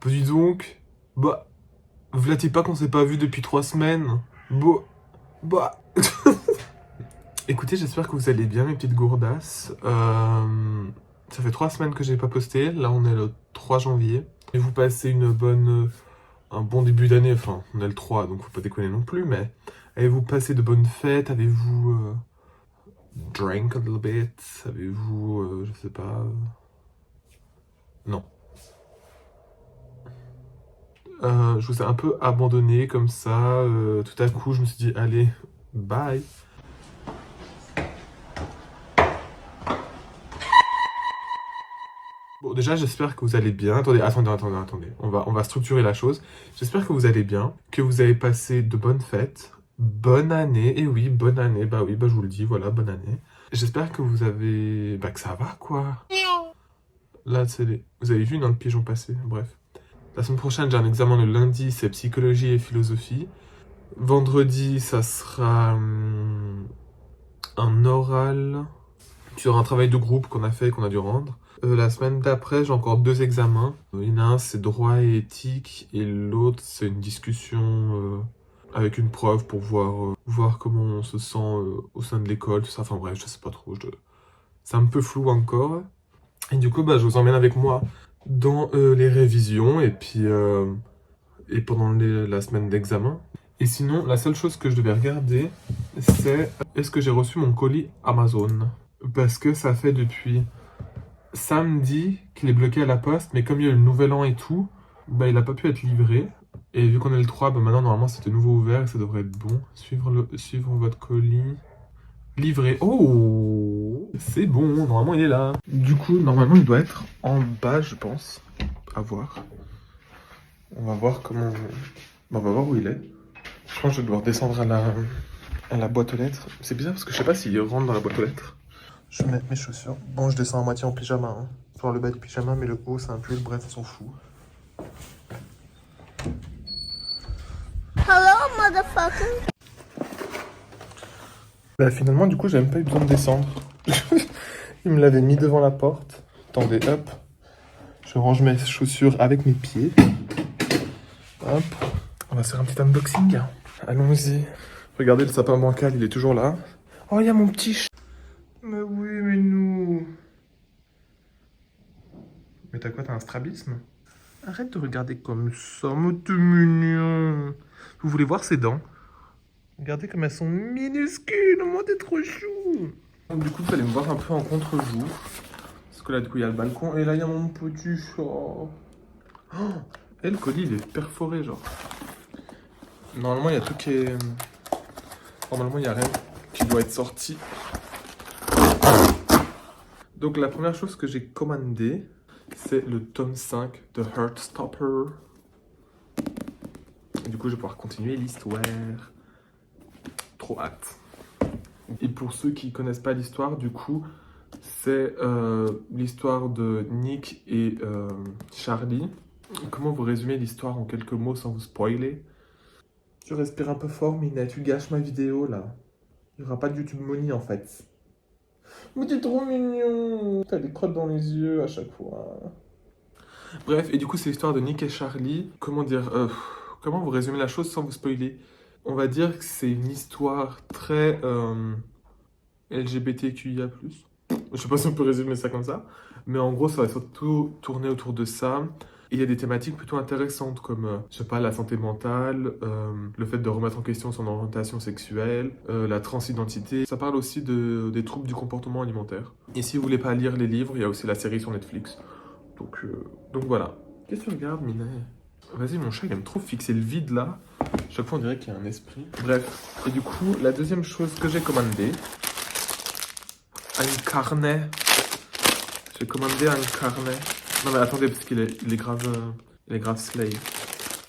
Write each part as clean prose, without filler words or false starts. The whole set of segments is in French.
Bah dis donc. Bah, v'là-t-il pas qu'on s'est pas vu depuis 3 semaines? Bah... Écoutez, j'espère que vous allez bien, mes petites gourdasses. Ça fait 3 semaines que j'ai pas posté. Là, on est le 3 janvier. Et vous passez un bon début d'année. Enfin, on est le 3, donc faut pas déconner non plus. Mais avez-vous passé de bonnes fêtes? Avez-vous drank a little bit? Avez-vous, je sais pas... Non. Je vous ai un peu abandonné comme ça. Tout à coup, je me suis dit, allez, bye. Bon, déjà, j'espère que vous allez bien. Attendez. On va structurer la chose. J'espère que vous allez bien, que vous avez passé de bonnes fêtes. Bonne année. Et oui, bonne année. Bah oui, bah je vous le dis, voilà, bonne année. J'espère que vous avez... Bah que ça va, quoi. Là, vous avez vu, dans le pigeon passé. Bref. La semaine prochaine, j'ai un examen le lundi, c'est psychologie et philosophie. Vendredi, ça sera un oral sur un travail de groupe qu'on a fait et qu'on a dû rendre. La semaine d'après, j'ai encore 2 examens. Il y en a un, c'est droit et éthique, et l'autre, c'est une discussion avec une preuve pour voir comment on se sent au sein de l'école, tout ça. Enfin bref, je sais pas trop. C'est un peu flou encore. Et du coup, bah, je vous emmène avec moi dans les révisions et pendant la semaine d'examen. Et sinon, la seule chose que je devais regarder, c'est est-ce que j'ai reçu mon colis Amazon? Parce que ça fait depuis samedi qu'il est bloqué à la poste, mais comme il y a eu le nouvel an et tout, bah il a pas pu être livré. Et vu qu'on est le 3, bah maintenant normalement c'était nouveau ouvert et ça devrait être bon. Suivre votre colis. Livré. Oh, c'est bon, normalement il est là. Du coup, normalement il doit être en bas, je pense. À voir. On va voir comment... Bah, on va voir où il est. Je pense que je vais devoir descendre à la boîte aux lettres. C'est bizarre parce que je sais pas s'il rentre dans la boîte aux lettres. Je vais mettre mes chaussures. Bon, je descends à moitié en pyjama. Hein. Enfin, le bas du pyjama, mais le haut, c'est un pull. Bref, on s'en fout. Hello, motherfucker. Bah, finalement, du coup, j'ai même pas eu besoin de descendre. Il me l'avait mis devant la porte. Attendez, hop. Je range mes chaussures avec mes pieds. Hop. On va faire un petit unboxing. Allons-y. Regardez, le sapin bancal, il est toujours là. Oh, il y a mon petit chat. Mais oui, mais nous. Mais t'as quoi, t'as un strabisme? Arrête de regarder comme ça, mais t'es mignon. Vous voulez voir ses dents? Regardez comme elles sont minuscules, moi t'es trop chou. Donc, du coup, vous allez me voir un peu en contre-jour. Parce que là, du coup, il y a le balcon. Et là, il y a mon petit chat. Oh, et le colis, il est perforé, genre. Normalement, il y a tout qui est... Normalement, il n'y a rien qui doit être sorti. Donc, la première chose que j'ai commandé, c'est le tome 5 de Heartstopper. Et du coup, je vais pouvoir continuer l'histoire. Trop hâte. Et pour ceux qui connaissent pas l'histoire, du coup, c'est l'histoire de Nick et Charlie. Comment vous résumez l'histoire en quelques mots sans vous spoiler? Tu respires un peu fort, Minette, tu gâches ma vidéo là. Il n'y aura pas de YouTube Money en fait. Mais t'es trop mignon. T'as des crottes dans les yeux à chaque fois. Bref, et du coup, c'est l'histoire de Nick et Charlie. Comment dire comment vous résumez la chose sans vous spoiler? On va dire que c'est une histoire très LGBTQIA+. Je sais pas si on peut résumer ça comme ça. Mais en gros, ça va surtout tourner autour de ça. Et il y a des thématiques plutôt intéressantes comme, je sais pas, la santé mentale, le fait de remettre en question son orientation sexuelle, la transidentité. Ça parle aussi des troubles du comportement alimentaire. Et si vous voulez pas lire les livres, il y a aussi la série sur Netflix. Donc voilà. Qu'est-ce que tu regardes, Minet? Vas-y, mon chat, il aime trop fixer le vide là. Chaque fois, on dirait qu'il y a un esprit. Bref. Et du coup, la deuxième chose que j'ai commandé, un carnet. J'ai commandé un carnet. Non mais attendez, parce qu'il est grave slave.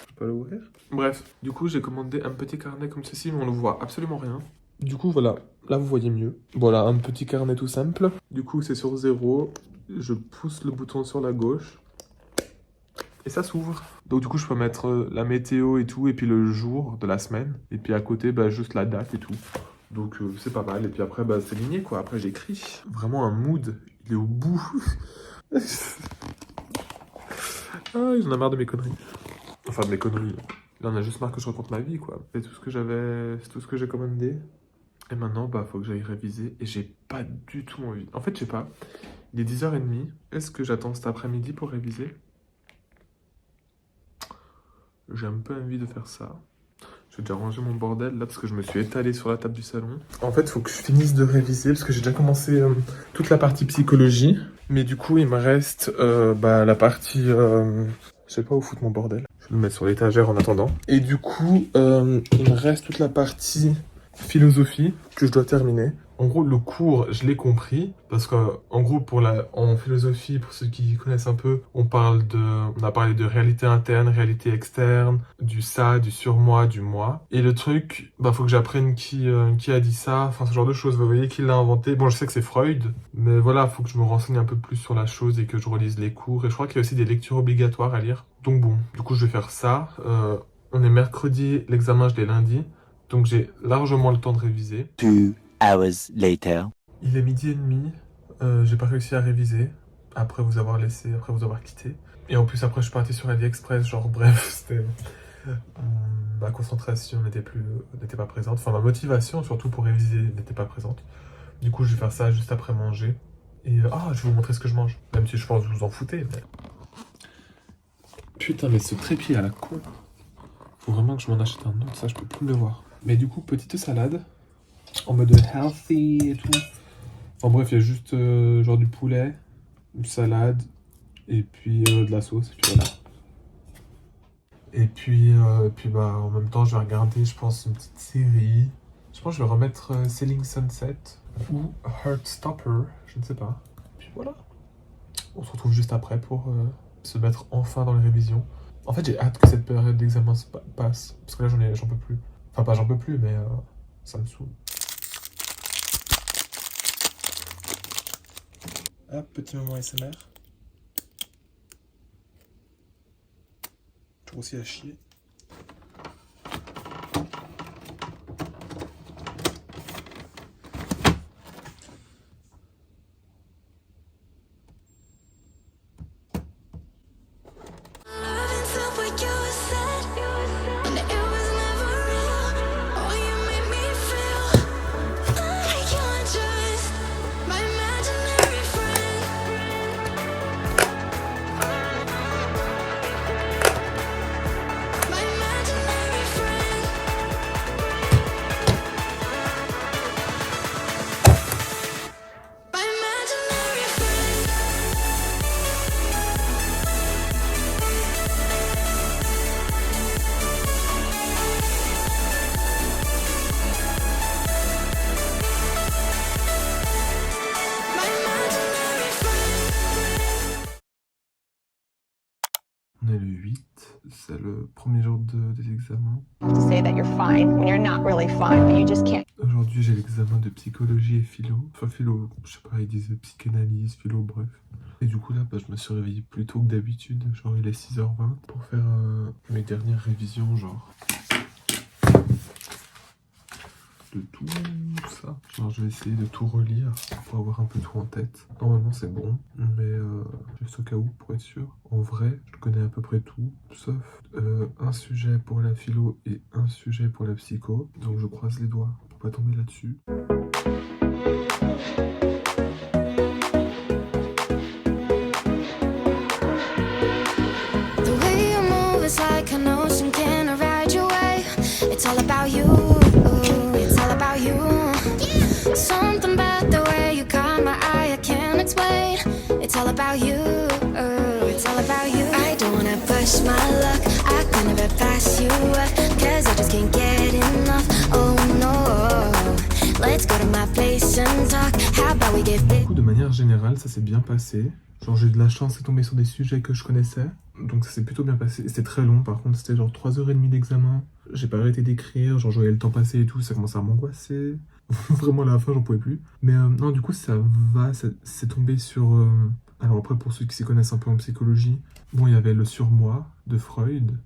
Je peux l'ouvrir? Bref, du coup j'ai commandé un petit carnet comme ceci, mais on ne voit absolument rien. Du coup voilà, là vous voyez mieux. Voilà, un petit carnet tout simple. Du coup c'est sur 0. Je pousse le bouton sur la gauche. Et ça s'ouvre. Donc du coup je peux mettre la météo et tout, et puis le jour de la semaine. Et puis à côté, bah, juste la date et tout. Donc c'est pas mal. Et puis après, bah, c'est ligné quoi. Après j'écris. Vraiment un mood. Il est au bout. Ah, il en a marre de mes conneries. Enfin, de mes conneries. Là, on a juste marre que je raconte ma vie, quoi. C'est tout ce que j'avais, c'est tout ce que j'ai commandé. Et maintenant, bah, faut que j'aille réviser. Et j'ai pas du tout envie. En fait, je sais pas. Il est 10h30. Est-ce que j'attends cet après-midi pour réviser? J'ai un peu envie de faire ça. Je vais déjà ranger mon bordel là parce que je me suis étalé sur la table du salon. En fait, il faut que je finisse de réviser parce que j'ai déjà commencé toute la partie psychologie. Mais du coup, il me reste la partie... je sais pas où foutre mon bordel. Je vais le mettre sur l'étagère en attendant. Et du coup, il me reste toute la partie philosophie que je dois terminer. En gros, le cours, je l'ai compris parce que, en gros, en philosophie, pour ceux qui connaissent un peu, on a parlé de réalité interne, réalité externe, du ça, du surmoi, du moi. Et le truc, faut que j'apprenne qui a dit ça, enfin, ce genre de choses. Vous voyez, qui l'a inventé. Bon, je sais que c'est Freud, mais voilà, faut que je me renseigne un peu plus sur la chose et que je relise les cours. Et je crois qu'il y a aussi des lectures obligatoires à lire. Donc bon, du coup, je vais faire ça. On est mercredi, l'examen, je l'ai lundi. Donc j'ai largement le temps de réviser. 2 hours later. Il est 12h30, j'ai pas réussi à réviser après vous avoir quitté. Et en plus après je suis parti sur AliExpress, genre bref, c'était... ma concentration n'était pas présente, enfin ma motivation surtout pour réviser n'était pas présente. Du coup je vais faire ça juste après manger. Et je vais vous montrer ce que je mange, même si je pense que vous vous en foutez, mais... Putain mais ce trépied à la con. Faut vraiment que je m'en achète un autre, ça je peux plus me le voir. Mais du coup, petite salade, en mode healthy et tout. Enfin bref, il y a juste genre du poulet, une salade, et puis de la sauce, et puis voilà. Et puis en même temps, je vais regarder, je pense, une petite série. Je pense que je vais remettre Selling Sunset ou Heartstopper, je ne sais pas. Puis voilà. On se retrouve juste après pour se mettre enfin dans les révisions. En fait, j'ai hâte que cette période d'examen se passe, parce que là, j'en peux plus. Enfin, pas j'en peux plus, mais ça me saoule. Hop, petit moment SMR. Toujours aussi à chier. On est le 8, c'est le premier jour des examens. Aujourd'hui j'ai l'examen de psychologie et philo. Enfin philo, je sais pas, ils disent psychanalyse, philo, bref. Et du coup là, je me suis réveillé plus tôt que d'habitude, genre il est 6h20, pour faire mes dernières révisions, genre de tout ça. Genre je vais essayer de tout relire pour avoir un peu tout en tête. Normalement c'est bon, mais juste au cas où pour être sûr. En vrai, je connais à peu près tout, sauf un sujet pour la philo et un sujet pour la psycho. Donc je croise les doigts pour pas tomber là-dessus. It's all about you, it's all about you. Something about the way you caught my eye, I can't explain. It's all about you, it's all about you. I don't wanna push my luck, I can never pass you up, cause I just can't get enough, oh no. Let's go to my place and talk, how about we get big. De manière générale, ça s'est bien passé. Genre j'ai eu de la chance de tomber sur des sujets que je connaissais. Donc ça s'est plutôt bien passé. C'était très long par contre, c'était genre 3h30 d'examen. J'ai pas arrêté d'écrire, genre je voyais le temps passer et tout, ça commençait à m'angoisser. Vraiment à la fin j'en pouvais plus. Mais non du coup ça va, c'est tombé sur... Alors après pour ceux qui s'y connaissent un peu en psychologie, bon il y avait le surmoi de Freud.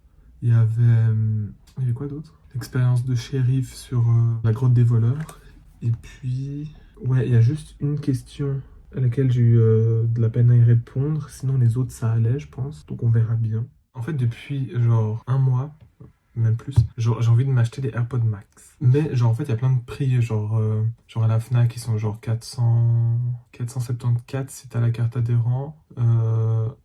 Il y avait quoi d'autre? L'expérience de shérif sur la grotte des voleurs. Et puis... Ouais, il y a juste une question à laquelle j'ai eu de la peine à y répondre. Sinon, les autres, ça allait, je pense. Donc, on verra bien. En fait, depuis genre un mois, même plus, genre, j'ai envie de m'acheter des AirPods Max. Mais genre en fait il y a plein de prix, genre à la Fnac ils sont genre 474 si t'as la carte adhérent.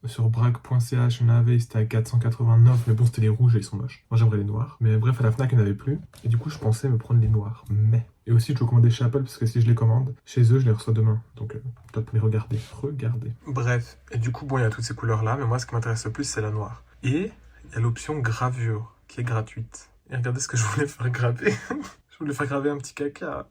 Sur brag.ch on avait, c'était à 489, mais bon c'était les rouges et ils sont moches. Moi j'aimerais les noirs. Mais bref, à la Fnac il n'y en avait plus. Et du coup je pensais me prendre les noirs. Mais... Et aussi je dois commander chez Apple parce que si je les commande, chez eux je les reçois demain. Donc peut-être pour les regarder. Bref, et du coup bon il y a toutes ces couleurs là, mais moi ce qui m'intéresse le plus c'est la noire. Et il y a l'option gravure qui est gratuite. Et regardez ce que je voulais faire graver. Je voulais faire graver un petit caca.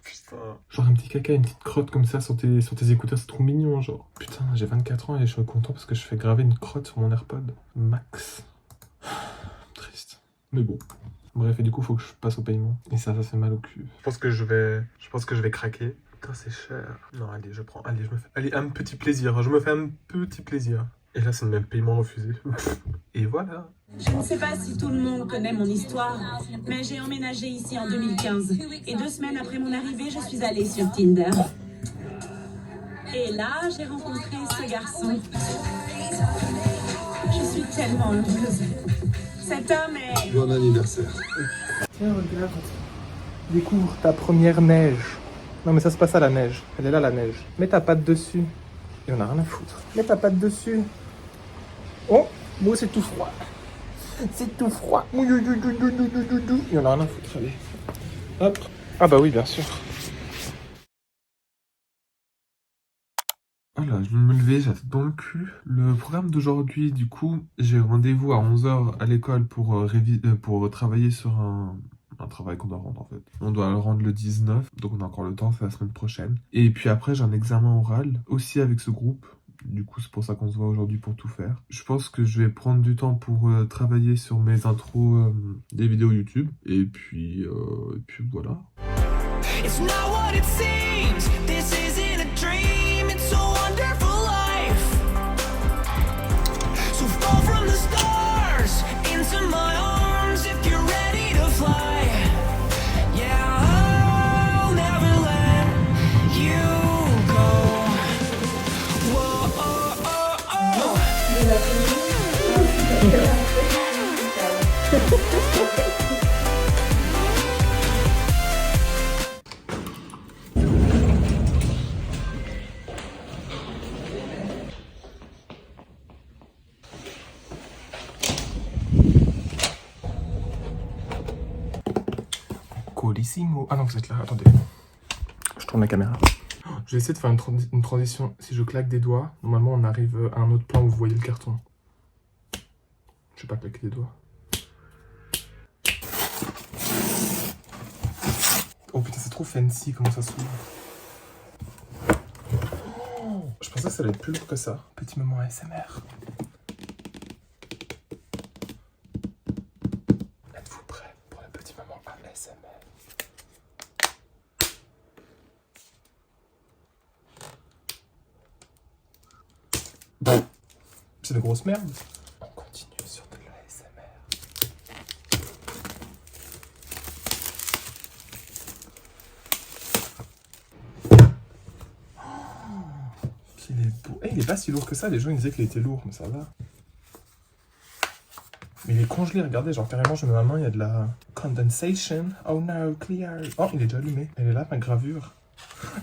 Putain. Genre un petit caca, une petite crotte comme ça sur tes écouteurs, c'est trop mignon, genre. Putain, j'ai 24 ans et je suis content parce que je fais graver une crotte sur mon AirPod Max. Triste. Mais bon. Bref, et du coup, faut que je passe au paiement. Et ça fait mal au cul. Je pense que je vais craquer. Putain, c'est cher. Non, allez, je prends. Allez, allez, un petit plaisir. Je me fais un petit plaisir. Et là, c'est le même paiement refusé. Et voilà. Je ne sais pas si tout le monde connaît mon histoire, mais j'ai emménagé ici en 2015. Et 2 semaines après mon arrivée, je suis allée sur Tinder. Et là, j'ai rencontré ce garçon. Je suis tellement heureuse. Cet homme est... Bon anniversaire. Tiens, regarde. Découvre ta première neige. Non, mais ça se passe à la neige. Elle est là, la neige. Mets ta patte dessus. Et on a rien à foutre. Mets ta patte dessus. Oh, moi c'est tout froid. C'est tout froid. Et on a rien à foutre, allez. Hop. Ah bah oui, bien sûr. Voilà, je viens de me lever, j'ai la tête dans le cul. Le programme d'aujourd'hui, du coup, j'ai rendez-vous à 11h à l'école pour travailler sur un travail qu'on doit rendre en fait. On doit le rendre le 19, donc on a encore le temps, c'est la semaine prochaine. Et puis après, j'ai un examen oral, aussi avec ce groupe. Du coup, c'est pour ça qu'on se voit aujourd'hui pour tout faire. Je pense que je vais prendre du temps pour travailler sur mes intros des vidéos YouTube. Et puis voilà. It's not what it seems. This isn't a dream. It's a wonderful life. So fall from the stars into my arms if you're ready to fly. Yeah, I'll never let you go. Whoa, oh, oh, oh. Colissimo. Ah non, vous êtes là, attendez. Je tourne la caméra. Je vais essayer de faire une transition. Si je claque des doigts, normalement on arrive à un autre plan où vous voyez le carton. Je vais pas claquer des doigts. Oh putain, c'est trop fancy comment ça s'ouvre. Oh, je pensais que ça allait être plus lourd que ça. Petit moment ASMR. Êtes-vous prêts pour le petit moment ASMR? Bon, c'est de grosses merdes. On continue sur de l'ASMR. Qu'il est beau. Eh, il est pas si lourd que ça. Les gens ils disaient qu'il était lourd, mais ça va. Mais il est congelé, regardez, genre carrément je mets ma main, il y a de la condensation. Oh no, clear. Oh, il est déjà allumé. Elle est là, ma gravure.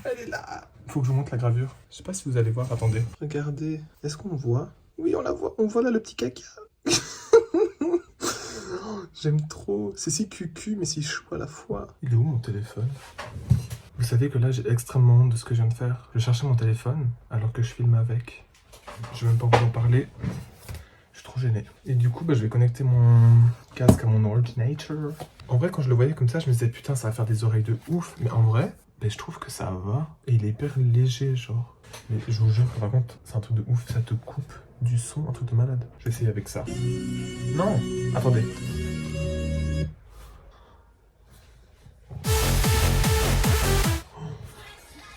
Elle est là. Faut que je vous montre la gravure. Je sais pas si vous allez voir, attendez. Regardez, est-ce qu'on voit? Oui, on la voit, on voit là le petit caca. J'aime trop. C'est si cucu, mais si chou à la fois. Il est où mon téléphone? Vous savez que là, j'ai extrêmement honte de ce que je viens de faire. Je cherchais mon téléphone alors que je filme avec. Je vais même pas vous en parler. Je suis trop gêné. Et du coup, je vais connecter mon casque à mon ordinateur. En vrai, quand je le voyais comme ça, je me disais putain, ça va faire des oreilles de ouf. Mais en vrai, je trouve que ça va. Et il est hyper léger, genre. Mais je vous jure que par contre, c'est un truc de ouf. Ça te coupe du son, un truc de malade. Je vais essayer avec ça. Non, attendez.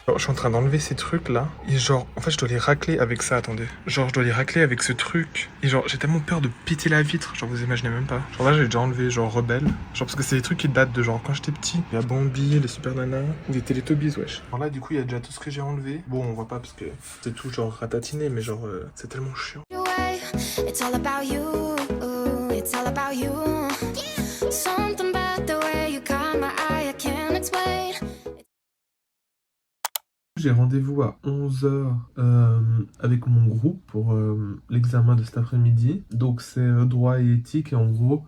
Alors, je suis en train d'enlever ces trucs là. Et genre, en fait, je dois les racler avec ça, attendez. Genre, je dois les racler avec ce truc. Et genre, j'ai tellement peur de péter la vitre. Genre, vous imaginez même pas. Genre là, j'ai déjà enlevé, genre, Rebelle. Genre, parce que c'est des trucs qui datent de genre quand j'étais petit. Il y a Bambi, les Super Nana, les Teletubbies, wesh. Alors là, du coup, il y a déjà tout ce que j'ai enlevé. Bon, on voit pas parce que c'est tout genre ratatiné, mais genre, c'est tellement chiant. It's all about you. It's all about you. Something about the way you caught my eye, I can't explain. J'ai rendez-vous à 11h avec mon groupe pour l'examen de cet après-midi. Donc c'est droit et éthique et en gros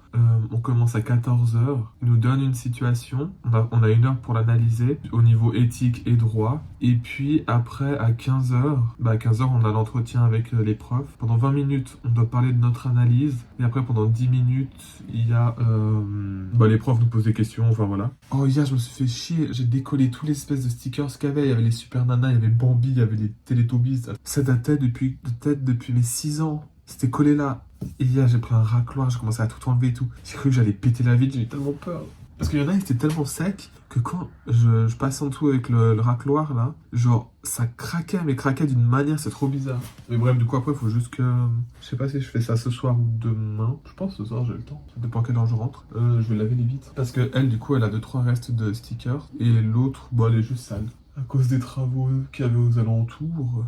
on commence à 14h. Ils nous donnent une situation, on a 1 heure pour l'analyser au niveau éthique et droit. Et puis après à 15h, à 15h on a l'entretien avec les profs. Pendant 20 minutes on doit parler de notre analyse. Et après pendant 10 minutes il y a les profs nous posent des questions, enfin voilà. Oh hier je me suis fait chier, j'ai décollé tous les espèces de stickers qu'il y avait. Il y avait les Super Nana, il y avait Bambi, il y avait les Teletubbies. Ça datait depuis mes 6 ans. C'était collé là. Et hier, j'ai pris un racloir, j'ai commencé à tout enlever et tout. J'ai cru que j'allais péter la vitre, j'ai eu tellement peur. Parce qu'il y en a, ils étaient tellement secs que quand je passais en dessous avec le racloir là, genre ça craquait, mais craquait d'une manière, c'est trop bizarre. Mais bref, du coup après, il faut juste que... Je sais pas si je fais ça ce soir ou demain. Je pense ce soir, j'ai le temps. Ça dépend à quelle heure je rentre. Je vais laver les vitres. Parce que elle, du coup, elle a 2-3 restes de stickers. Et l'autre, elle est juste sale. À cause des travaux qu'il y avait aux alentours.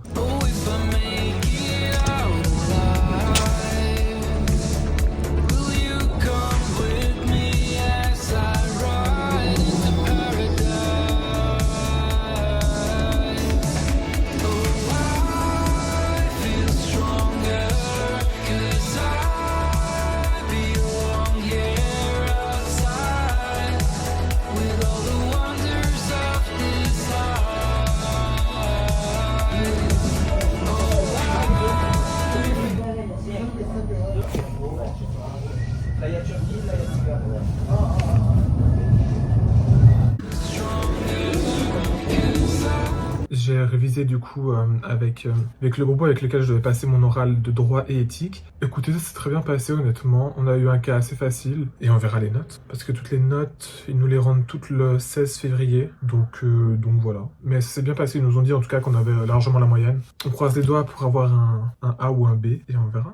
J'ai révisé du coup avec le groupe avec lequel je devais passer mon oral de droit et éthique. Écoutez, ça s'est très bien passé honnêtement. On a eu un cas assez facile et on verra les notes. Parce que toutes les notes, ils nous les rendent toutes le 16 février. Donc voilà. Mais ça s'est bien passé, ils nous ont dit en tout cas qu'on avait largement la moyenne. On croise les doigts pour avoir un A ou un B et on verra.